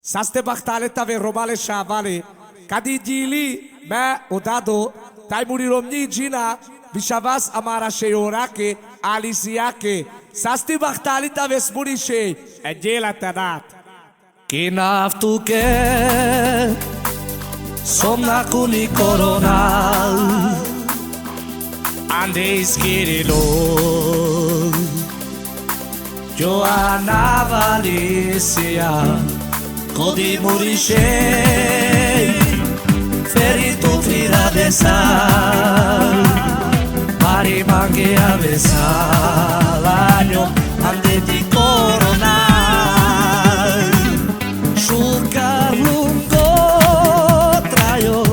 Saste bachtale tave robale shavale. Kadi jili me odado taimuri romni jina bishavas amara sheyorake alisiake. Sasti bachtale tave smuri she ejela tanat. Kinaftuke somna kuni koronal Andes kirilo Joana Valicia Kodi Murishei Ferito fira de sal Pari mangue a besar Año ande di coronal Shukar lungo trayo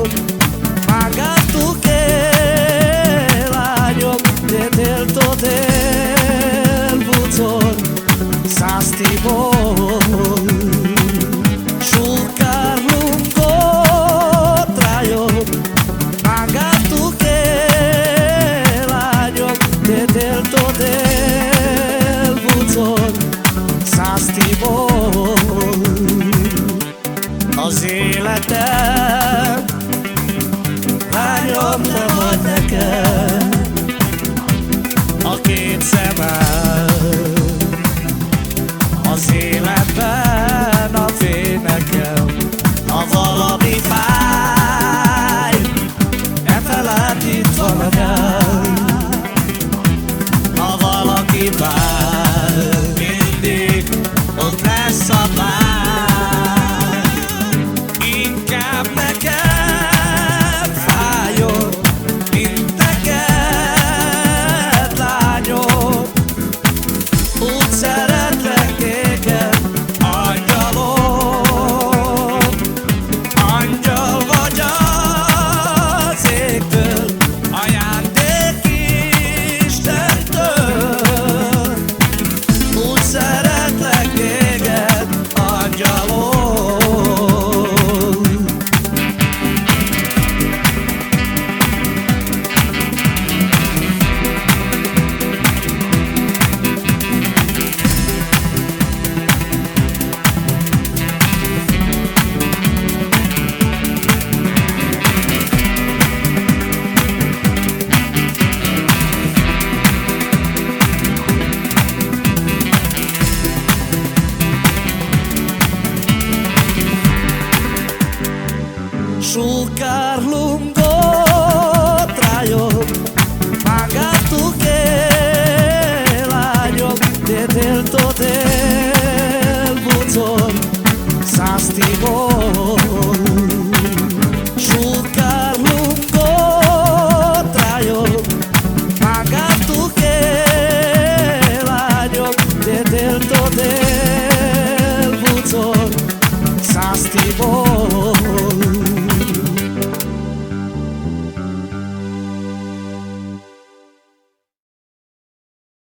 Magatu que l'año del del buzón Sastibol Shukar lungo trayo Magatu que l'año del del buzón Sastibol Az életem Lányomra vagy neked A két szemed Az életben a fény nekem Ha valami fáj E felett itt van a nyelv Ha valaki vár Mindig ott lesz a bár Inkább neked fájjon Mint neked lányom Úgy szeretlek téged angyalom Angyal vagy az égtől Ajándék Istentől Úgy szeretlek téged angyalom Shukar lungo trayo Magatu que l'año del del buzón Sastibol Shukar lungo trayo Magatu que l'año del del buzón Sastibol